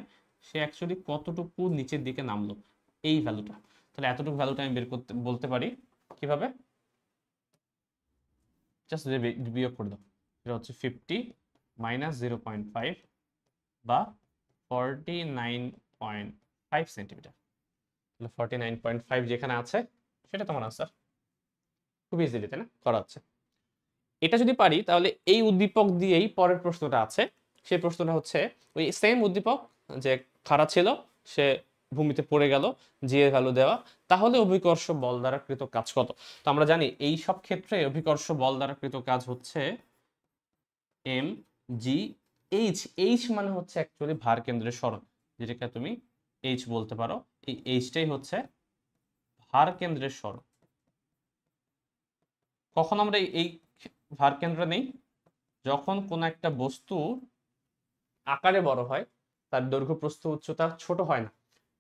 সে অ্যাকচুয়ালি কতটুকু নিচের দিকে নামলো, এই ভ্যালুটা। তাহলে এতটুকু ভ্যালুটা আমি বের করতে বলতে পারি কিভাবে, জাস্ট বিয়োগ করে দাও। এটা হচ্ছে 50 মাইনাস 0.5 বা 49.5 সেন্টিমিটার। 49.5 যেখানে আছে সেটা তোমার আনসার। খুব ইজিলি, তাই না, করা হচ্ছে। এটা যদি পারি তাহলে এই উদ্দীপক দিয়েই পরের প্রশ্নটা আছে। সেই প্রশ্নটা হচ্ছে ওই সেম উদ্দীপক, যে খাড়া ছিল, সে ভূমিতে পড়ে গেল, জি এর ভ্যালু দেওয়া, তাহলে অভিকর্ষ বল দ্বারা কৃত কাজ কত। তো আমরা জানি এই সব ক্ষেত্রে অভিকর্ষ বল দ্বারা কৃত কাজ হচ্ছে এম জি এইচ। এইচ মানে হচ্ছে অ্যাকচুয়ালি ভার কেন্দ্রের সরণ, যেটাকে তুমি এইচ বলতে পারো। এই এইচটাই হচ্ছে ভার কেন্দ্রের সরণ। কখন আমরা এই ভার কেন্দ্র নেই? যখন কোন একটা বস্তু আকারে বড় হয়, তার দৈর্ঘ্য প্রস্থ উচ্চতা ছোট হয় না,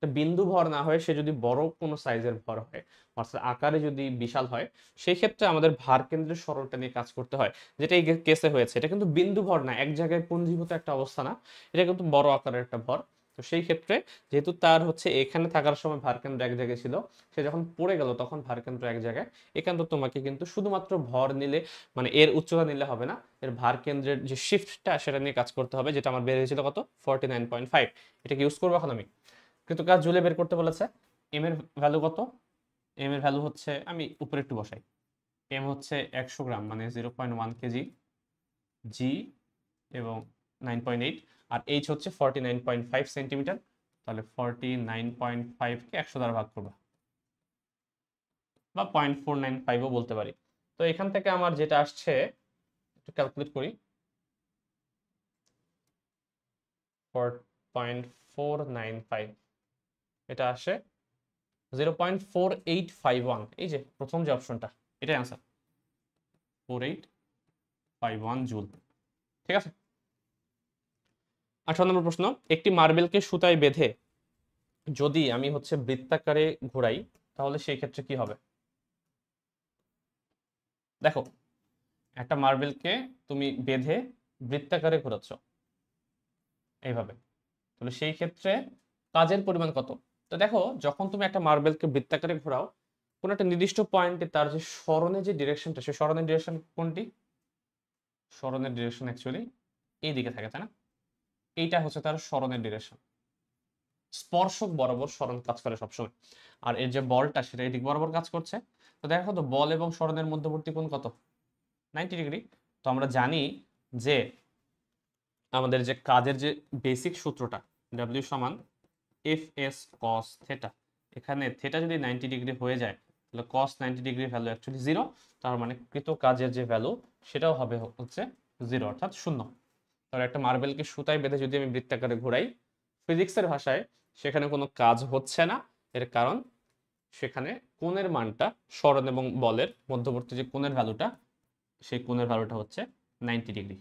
বিন্দু ভর না হয়ে সে যদি বড় কোনো সাইজের ভর হয়, অর্থাৎ আকারে যদি বিশাল হয়, সেই ক্ষেত্রে আমাদের ভার কেন্দ্রের সরলটা নিয়ে কাজ করতে হয়। যেটা এই কেসে হয়েছে, এটা কিন্তু বিন্দু ভর না, এক জায়গায় পুঞ্জীভূত একটা অবস্থা না, এটা কিন্তু বড় আকারের একটা ভর। তো সেই ক্ষেত্রে যেহেতু তার হচ্ছে এখানে থাকার সময় ভার কেন্দ্র এক জায়গায় ছিল, সে যখন পড়ে গেল তখন ভার কেন্দ্র এক জায়গায়, এখান তো তোমাকে কিন্তু শুধুমাত্র ভর নিলে, মানে এর উচ্চতা নিলে হবে না, এর ভার কেন্দ্রের যে শিফটটা সেটা নিয়ে কাজ করতে হবে, যেটা আমার বের হয়েছিল কত, 49.5। এটাকে ইউজ করবো এখন আমি। কিন্তু কাজ জুলে বের করতে বলেছে। এম এর ভ্যালু কত? এম এর ভ্যালু হচ্ছে, আমি উপরে একটু বসাই, এম হচ্ছে 100 গ্রাম মানে 0.1 কেজি, জি এবং 9.8, আর এইচ হচ্ছে 49.5 সেন্টিমিটার। তাহলে 49.5 কে 100 দ্বারা ভাগ করবা, বা 0.495ও বলতে পারি। তো এখান থেকে আমার যেটা আসছে, একটু ক্যালকুলেট করি, 4.495, এটা আসে 0.4851। এই যে প্রথম যে অপশনটা, এটাই আনসার, 4851 জুল। ঠিক আছে। 18 নম্বর প্রশ্ন, একটি মার্বেলকে সুতায় বেঁধে যদি আমি হচ্ছে বৃত্তাকারে ঘোরাই, তাহলে সেই ক্ষেত্রে কি হবে? দেখো, একটা মার্বেলকে তুমি বেঁধে বৃত্তাকারে ঘোরাচ্ছ এইভাবে, তাহলে সেই ক্ষেত্রে কাজের পরিমাণ কত? তো দেখো, যখন তুমি একটা মার্বেলকে বৃত্তাকারে ঘোরাও, কোন একটা নির্দিষ্ট পয়েন্টে তার যে সরণের যে ডিরেকশনটা, সেই সরণের ডিরেকশন কোনটি? সরণের ডিরেকশন অ্যাকচুয়ালি এই দিকে থাকে, তাই না? এইটা হচ্ছে তার সরণের ডিরেকশন। স্পর্শক বরাবর সরণ কাজ করে সবসময়, আর এর যে বলটা সেটা এদিক বরাবর কাজ করছে। তো দেখো তো বল এবং সরণের মধ্যবর্তী কোণ কত? 90 ডিগ্রি। তো আমরা জানি যে আমাদের যে কাজের যে বেসিক সূত্রটা, W সমান এফ এস কস থেটা, এখানে থেটা যদি 90 ডিগ্রি হয়ে যায়, তাহলে কস 90 ডিগ্রি ভ্যালু অ্যাকচুয়ালি 0। তার মানে কৃত কাজের যে ভ্যালু সেটাও হবে হচ্ছে 0, অর্থাৎ 0। তাহলে একটা মার্বেলকে সুতায় বেঁধে যদি আমি বৃত্তাকারে ঘোরাই, ফিজিক্সের ভাষায় সেখানে কোনো কাজ হচ্ছে না। এর কারণ সেখানে কোণের মানটা, সরণ এবং বলের মধ্যবর্তী যে কোণের ভ্যালুটা, সেই কোণের ভ্যালুটা হচ্ছে 90 ডিগ্রি,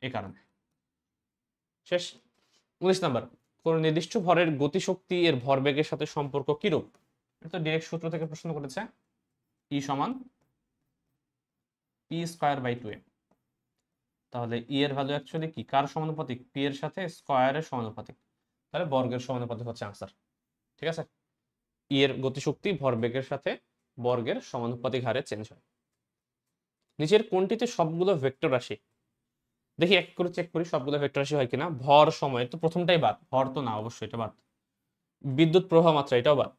এই কারণে। শেষ। 19 নাম্বার, কোন নির্দিষ্ট ভরের গতিশক্তি এর ভরবেগের সাথে সম্পর্ক কিরূপ? এটা তো ডিরেক্ট সূত্র থেকে প্রশ্ন করেছে। ই সমান পি স্কয়ার বাই 2m। তাহলে ই এর ভ্যালু অ্যাকচুয়ালি কি, কার সমানুপাতিক? পি এর সাথে স্কয়ারের সমানুপাতিক, তাহলে বর্গের সমানুপাতিক হচ্ছে আনসার। ঠিক আছে। ই এর গতিশক্তি ভরবেগের সাথে বর্গের সমানুপাতিক হারে চেঞ্জ হয়। নিচের কোনটিতে সবগুলো ভেক্টর রাশি? দেখি এক করে চেক করি সবগুলো ভেক্টর রাশি হয় কিনা। ভর সময় তো প্রথমটাই বাদ, ভর তো না, অবশ্যই এটা বাদ। বিদ্যুৎ প্রবাহ মাত্রা, এটাও বাদ।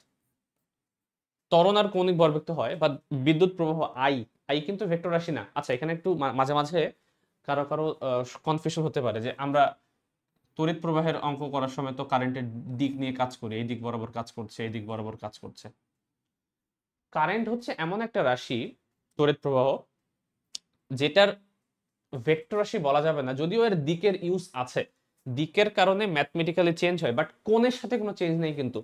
ত্বরণ আর কৌণিক ভরবেগ তো হয়, বা বিদ্যুৎ প্রবাহ আই, আই কিন্তু ভেক্টর রাশি না। আচ্ছা, এখানে একটু মাঝে মাঝে কারো কারো কনফিউশন হতে পারে যে আমরা তড়িৎ প্রবাহের অঙ্ক করার সময় তো কারেন্টের দিক নিয়ে কাজ করি, এই দিক বরাবর কাজ করছে, এই দিক বরাবর কাজ করছে। কারেন্ট হচ্ছে এমন একটা রাশি, তড়িৎ প্রবাহ, যেটার ভেক্টর রাশি বলা যাবে না, যদিও এর দিকের ইউজ আছে, দিকের কারণে ম্যাথমেটিক্যালি চেঞ্জ হয়, বাট কোণের সাথে কোনো চেঞ্জ নেই। কিন্তু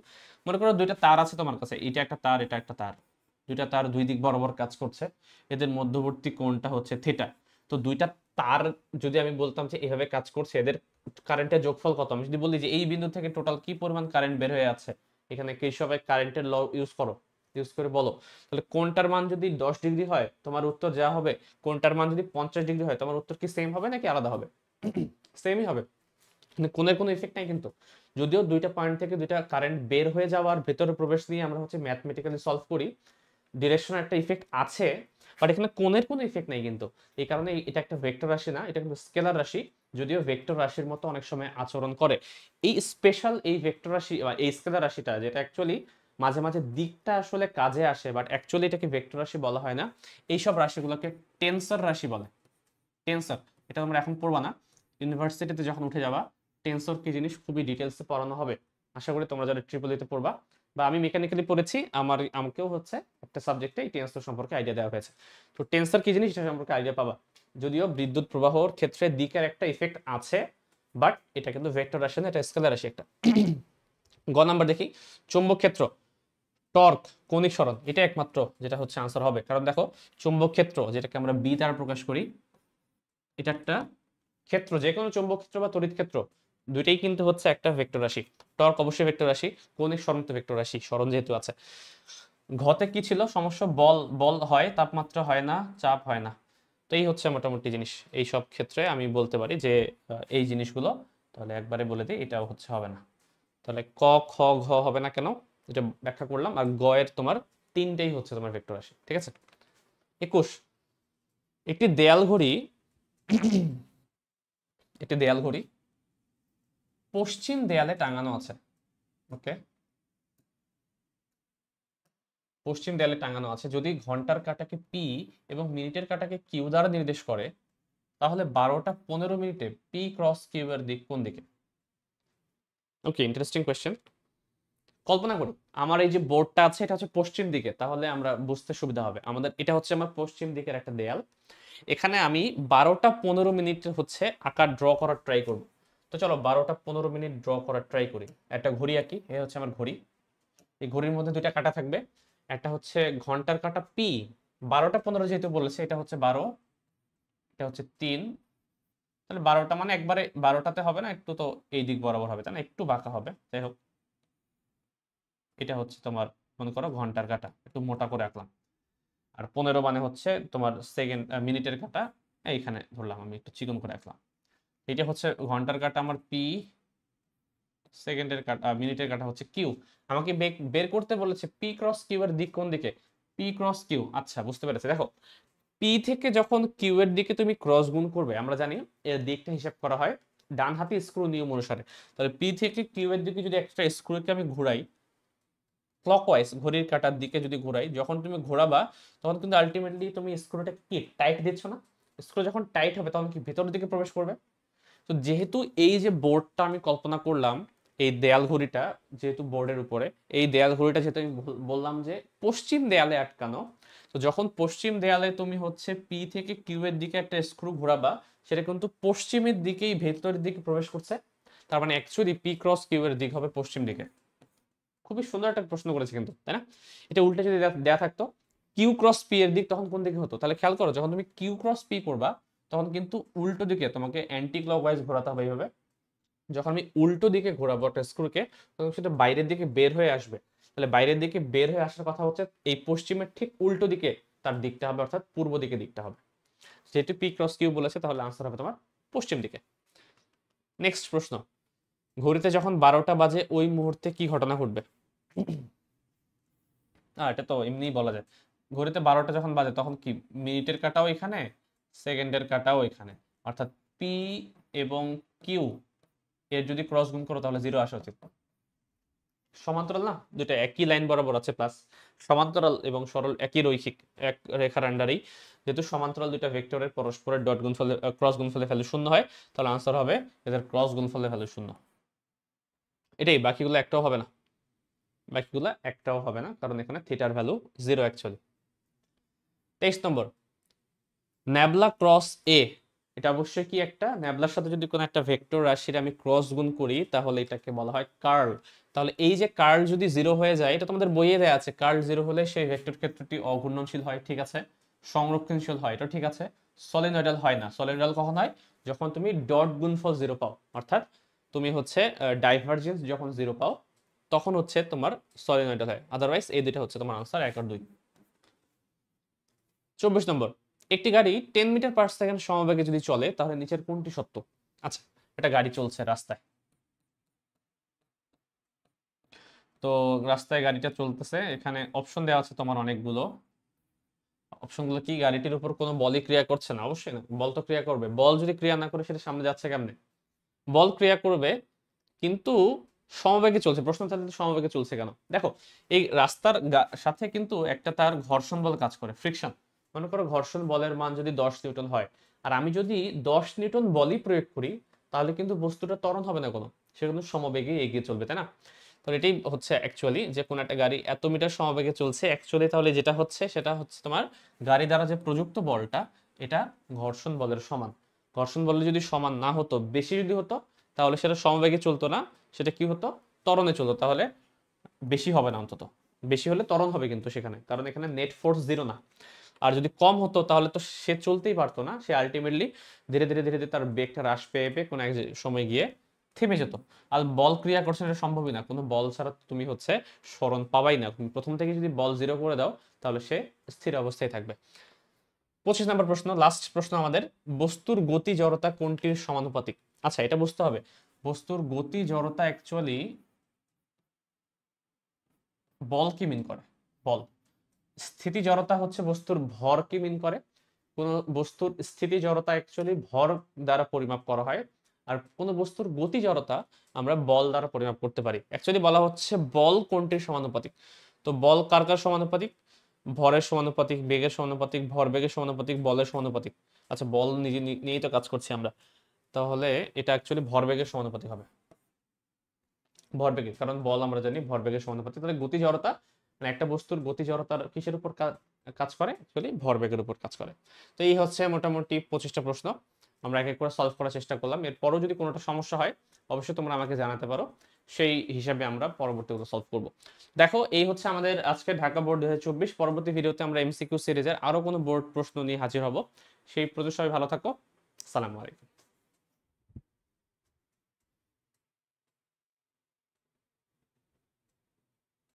মনে করো দুইটা তার আছে তোমার কাছে, এটা একটা তার, এটা একটা তার, দুইটা তার দুই দিক বরাবর কাজ করছে, এদের মধ্যবর্তী কোণটা হচ্ছে থিটা। তো দুইটা তার যদি আমি বলতাম যে এভাবে কাজ করছে, এদের কারেন্টের যোগফল কত, আমি যদি বলি যে এই বিন্দু থেকে টোটাল কি পরিমাণ কারেন্ট বের হয়ে আছে, এখানে কিরশফের কারেন্টের ল ইউজ করো, ইউজ করে বলো, তাহলে কোনটার মান যদি 10 ডিগ্রি হয় তোমার উত্তর যা হবে, কোনটার মান যদি 50 ডিগ্রি হয় তোমার উত্তর কি সেম হবে নাকি আলাদা হবে? সেমই হবে, কিন্তু কোণের কোনো ইফেক্ট নাই কিন্তু। যদিও দুইটা পয়েন্ট থেকে দুইটা কারেন্ট বের হয়ে যাওয়ার ভেতরে প্রবেশ দিয়ে আমরা হচ্ছে ম্যাথমেটিক্যালি সলভ করি, ডিরেকশনের একটা ইফেক্ট আছে, বাট এখানে কোণের কোনো ইফেক্ট নেই কিন্তু। এই কারণে এটা একটা ভেক্টর রাশি না, এটা কিন্তু স্কেলার রাশি, যদিও ভেক্টর রাশির মতো অনেক সময় আচরণ করে। এই স্পেশাল এই ভেক্টর রাশি বা এই স্কেলার রাশিটা, যেটা অ্যাকচুয়ালি মাঝে মাঝে দিকটা আসলে কাজে আসে, বাট অ্যাকচুয়ালি এটাকে ভেক্টর রাশি বলা হয় না, এইসব রাশিগুলোকে টেন্সর রাশি বলে। টেন্সর, এটা তোমরা এখন পড়বা না, ইউনিভার্সিটিতে যখন উঠে যাবা টেন্সর কি জিনিস খুবই ডিটেলসে পড়ানো হবে। আশা করি তোমরা যারা ট্রিপল ইতে পড়বা, বা আমি মেকানিক্যালি পড়েছি, আমাকেও হচ্ছে একটা সাবজেক্টে এই টেন্সর সম্পর্কে আইডিয়া দেওয়া হয়েছে। তো টেন্সর কি জিনিস এটা সম্পর্কে আইডিয়া পাবা। যদিও বিদ্যুৎ প্রবাহর ক্ষেত্রে দিকের একটা ইফেক্ট আছে, বাট এটা কিন্তু ভেক্টর রাশি না, এটা স্কেলার রাশি একটা। গ নাম্বার দেখি, চৌম্বক ক্ষেত্র, টর্ক, কৌণিক সরণ, এটা একমাত্র যেটা হচ্ছে আনসার হবে। কারণ দেখো চৌম্বক ক্ষেত্র যেটাকে আমরা বি দ্বারা প্রকাশ করি, এটা একটা ক্ষেত্র, যে কোনো চৌম্বক ক্ষেত্র বা তড়িৎ ক্ষেত্র দুইটাই কিন্তু হচ্ছে একটা ভেক্টর রাশি। টর্ক অবশ্যই ভেক্টর রাশি, কৌণিক সরণ তো ভেক্টর রাশি, সরণ যেহেতু আছে। ঘতে কি ছিল সমস্যা, বল বল হয়, তাপমাত্রা হয় না, চাপ হয় না। তো এই হচ্ছে মোটামুটি জিনিস, এই সব ক্ষেত্রে আমি বলতে পারি যে এই জিনিসগুলো, তাহলে একবারে বলে দিই এটাও হচ্ছে হবে না। তাহলে ক খ ঘ হবে না কেন, এটা ব্যাখ্যা করলাম। আর গ এর তোমার তিনটেই হচ্ছে তোমার ভেক্টর রাশি, ঠিক আছে। 21, একটি দেয়াল ঘড়ি একটি দেয়াল ঘড়ি পশ্চিম দেয়ালে টাঙানো আছে। ওকে, পশ্চিম দেয়ালে টাঙানো আছে, যদি ঘন্টার কাঁটাকে পি এবং মিনিটের কাঁটাকে কিউ দ্বারা নির্দেশ করে, তাহলে 12টা 15 মিনিটে পি ক্রস কিউ এর দিক কোন দিকে? ওকে, ইন্টারেস্টিং কোয়েশ্চেন। কল্পনা করি আমার এই যে বোর্ডটা আছে এটা হচ্ছে পশ্চিম দিকে, তাহলে আমরা বুঝতে সুবিধা হবে আমাদের। এটা হচ্ছে আমার পশ্চিম দিকের একটা দেয়াল, এখানে আমি 12টা 15 মিনিট হচ্ছে আকার ড্র করার ট্রাই করব। তো চলো 12টা 15 মিনিট ড্র করার ট্রাই করি। একটা ঘড়ি আঁকি, এ হচ্ছে আমার ঘড়ি, এই ঘড়ির মধ্যে দুইটা কাঁটা থাকবে, একটা হচ্ছে ঘন্টার কাঁটা পি, 12টা 15 যেহেতু বলেছে এটা হচ্ছে 12, এটা হচ্ছে 3, তাহলে 12টা মানে একবারে 12টাতে হবে না, একটু তো এই দিক বরাবর হবে তাই না, একটু বাঁকা হবে, যাই হোক। এটা হচ্ছে তোমার মনে করো ঘন্টার কাঁটা, একটু মোটা করে আঁকলাম। আর 15 মানে হচ্ছে তোমার সেকেন্ড মিনিটের কাঁটা, এইখানে ধরলাম আমি একটু চিকন করে আঁকলাম। এটা হচ্ছে ঘন্টার কাঁটা আমার পি, সেকেন্ডের কাটা মিনিটের কাটা হচ্ছে কিউ। আমাকে বের করতে বলেছে পি ক্রস কিউ এর দিক কোন দিকে, পি ক্রস কিউ। আচ্ছা বুঝতে পেরেছি, দেখো পি থেকে যখন কিউ এর দিকে তুমি ক্রস গুণ করবে, আমরা জানি এর দিকটা হিসাব করা হয় ডান হাতি স্ক্রু নিয়ম অনুসারে। তাহলে পি থেকে কিউ এর দিকে যদি একটা স্ক্রুকে আমি ঘুরাই ক্লকওয়াইজ, ঘড়ির কাঁটার দিকে যদি ঘোরাই, যখন তুমি ঘোরাবা তখন কিন্তু আলটিমেটলি তুমি স্ক্রুটা কি টাইট দিচ্ছ না, স্ক্রু যখন টাইট হবে তখন কি ভেতরের দিকে প্রবেশ করবে। তো যেহেতু এই যে বোর্ডটা আমি কল্পনা করলাম, এই দেয়াল ঘড়িটা যেহেতু বোর্ডের উপরে, এই দেয়াল ঘড়িটা যেহেতু আমি বললাম যে পশ্চিম দেয়ালে আটকানো, তো যখন পশ্চিম দেয়ালে তুমি হচ্ছে পি থেকে কিউ এর দিকে একটা স্ক্রু ঘোরাবা, সেটা কিন্তু পশ্চিমের দিকেই ভেতরের দিকে প্রবেশ করছে, তার মানে অ্যাকচুয়ালি পি ক্রস কিউ এর দিক হবে পশ্চিম দিকে। খুবই সুন্দর একটা প্রশ্ন করেছে কিন্তু, তাই না? এটা উল্টে যদি দেয়া থাকতো কিউ ক্রস পি এর দিক, তখন কোন দিকে হতো? তাহলে খেয়াল করো, যখন তুমি কিউ ক্রস পি করবা তখন কিন্তু উল্টো দিকে তোমাকে অ্যান্টি ক্লকওয়াইজ ঘোরাতে হবে এইভাবে। যখন আমি উল্টো দিকে ঘোরাবো একটা স্ক্রুকে, তখন সেটা বাইরের দিকে বের হয়ে আসবে। তাহলে বাইরের দিকে বের হয়ে আসার কথা হচ্ছে এই পশ্চিমের ঠিক উল্টো দিকে তার দিকটা হবে, অর্থাৎ পূর্ব দিকে দিকটা হবে। যেহেতু পি ক্রস কিউ বলেছে তাহলে আনসার হবে তোমার পশ্চিম দিকে। নেক্সট প্রশ্ন, ঘড়িতে যখন 12টা বাজে ওই মুহূর্তে কি ঘটনা ঘটবে? এটা তো এমনিই বলা যায়, ঘড়িতে 12টা যখন বাজে তখন কি মিনিটের কাটাও এখানে, সেকেন্ডের কাটাও এখানে, অর্থাৎ পি এবং কিউ এর যদি ক্রস গুণ করো তাহলে 0 আসা উচিত। সমান্তরাল না, দুটো একই লাইন বরাবর আছে, প্লাস সমান্তরাল এবং সরল একই রৈখিক এক রেখার আন্ডারেই, যেহেতু সমান্তরাল দুইটা ভেক্টরের পরস্পরের ডট গুণফলে ক্রস গুণফলে ভ্যালু 0 হয়, তাহলে আনসার হবে এদের ক্রস গুণফলে ভ্যালু 0। এটাই, বাকিগুলো একটাও হবে না, বাকিগুলো একটাও হবে না, কারণ এখানে থিটার ভ্যালু 0 অ্যাকচুয়ালি। 23 নম্বর, ন্যাবলা ক্রস এ, এটা অবশ্যই কি একটা ন্যাবলার সাথে যদি কোনো একটা ভেক্টর রাশির আমি ক্রস গুণ করি তাহলে এটাকে বলা হয় কার্ল। তাহলে এই যে কার্ল যদি 0 হয়ে যায়, এটা তোমাদের বইয়ে দেয়া আছে, কার্ল 0 হলে সেই ভেক্টর ক্ষেত্রটি অঘূর্ণনশীল হয়, ঠিক আছে, সংরক্ষণশীল হয়, এটা ঠিক আছে। সলিনয়েডাল হয় না। সলিনয়েডাল কখন হয়? যখন তুমি ডট গুণফল 0 পাও, অর্থাৎ তুমি হচ্ছে ডাইভারজেন্স যখন 0 পাও তখন হচ্ছে তোমার সলিনয়েডাল হয়। আদারওয়াইজ এই দুইটা হচ্ছে তোমার আনসার 1 আর 2। 24 নম্বর, একটি গাড়ি 10 মিটার পার সেকেন্ড সমবেগে যদি চলে তাহলে নিচের কোনটি সত্য? আচ্ছা, একটা গাড়ি চলছে রাস্তায়, তো রাস্তায় গাড়িটা চলতেছে, এখানে অপশন দেওয়া আছে তোমার অনেকগুলো। অপশনগুলো কি? গাড়িটির উপর কোনো বলই ক্রিয়া করছে না? অবশ্যই না, বল তো ক্রিয়া করবে। বল যদি ক্রিয়া না করে সেটা সামনে যাচ্ছে কেমনে? বল ক্রিয়া করবে, কিন্তু সমবেগে চলছে। প্রশ্ন তাহলে সমবেগে চলছে কেন? দেখো, এই রাস্তার সাথে কিন্তু একটা তার ঘর্ষণ বল কাজ করে, ফ্রিকশন। মনে করো ঘর্ষণ বলের মান যদি 10 নিউটন হয়, আর আমি যদি 10 নিউটন বলই প্রয়োগ করি, তাহলে কিন্তু বস্তুটা ত্বরণ হবে না কোনো, সে কিন্তু সমবেগে এগিয়ে চলবে, তাই না? তো এটাই হচ্ছে অ্যাকচুয়ালি, যে কোনো একটা গাড়ি এত মিটার সমবেগে চলছে, অ্যাকচুয়ালি তাহলে যেটা হচ্ছে সেটা হচ্ছে তোমার গাড়ি দ্বারা যে প্রযুক্ত বলটা, এটা ঘর্ষণ বলের সমান। ঘর্ষণ বলে যদি সমান না হতো, বেশি যদি হতো, তাহলে সেটা সমবেগে চলতো না, সেটা কি হতো? ত্বরণে চলতো। তাহলে বেশি হবে না, অন্তত বেশি হলে ত্বরণ হবে কিন্তু সেখানে, কারণ এখানে নেট ফোর্স 0 না। আর যদি কম হতো তাহলে তো সে চলতেই পারতো না, সে আলটিমেটলি ধীরে ধীরে ধীরে ধীরে তার বেগটা হ্রাস পেয়ে পেয়ে কোনো এক সময় গিয়ে থেমে যেত। আর বল ক্রিয়া করছে এটা সম্ভবই না, কোনো বল ছাড়া তুমি হচ্ছে সরণ পাবাই না। তুমি প্রথম থেকে যদি বল 0 করে দাও তাহলে সে স্থির অবস্থায় থাকবে। 25 নম্বর প্রশ্ন, লাস্ট প্রশ্ন আমাদের, বস্তুর গতি জড়তা কোনটির সমানুপাতিক? আচ্ছা, এটা বুঝতে হবে, বস্তুর গতি জড়তা অ্যাকচুয়ালি বল কি মিন করে? বল। স্থিতি জড়তা হচ্ছে বস্তুর ভর কি মিন করে? কোন বস্তুর স্থিতি জড়তা অ্যাকচুয়ালি ভর দ্বারা পরিমাপ করা হয়, আর কোন বস্তুর গতি জড়তা আমরা বল দ্বারা পরিমাপ করতে পারি। অ্যাকচুয়ালি বলা হচ্ছে বল কোনটির সমানুপাতিক। তো বল কার কার সমানুপাতিক? ভরের সমানুপাতিক, বেগের সমানুপাতিক, ভরবেগের সমানুপাতিক, বলের সমানুপাতিক। আচ্ছা, বল নিজে নিয়েই তো কাজ করছি আমরা, তাহলে এটা অ্যাকচুয়ালি ভরবেগের সমানুপাতিক হবে। ভরবেগের, কারণ বল আমরা জানি ভরবেগের সমানুপাতিক। তাহলে গতি জড়তা মানে একটা বস্তুর গতি জড়তার কিসের উপর কাজ করে? অ্যাকচুয়ালি ভরবেগের উপর কাজ করে। তো এই হচ্ছে মোটামুটি 25টা প্রশ্ন আমরা এক এক করে সলভ করার চেষ্টা করলাম। এরপরও যদি কোনোটা সমস্যা হয় অবশ্যই তোমরা আমাকে জানাতে পারো, সেই হিসাবে আমরা পরবর্তীগুলো সলভ করব। দেখো, এই হচ্ছে আমাদের আজকে ঢাকা বোর্ড 2024। পরবর্তী ভিডিওতে আমরা এমসিকিউ সিরিজের আরো কোনো বোর্ড প্রশ্ন নিয়ে হাজির হব। সেই প্রতি সবাই ভালো থাকো। আসসালামু আলাইকুম।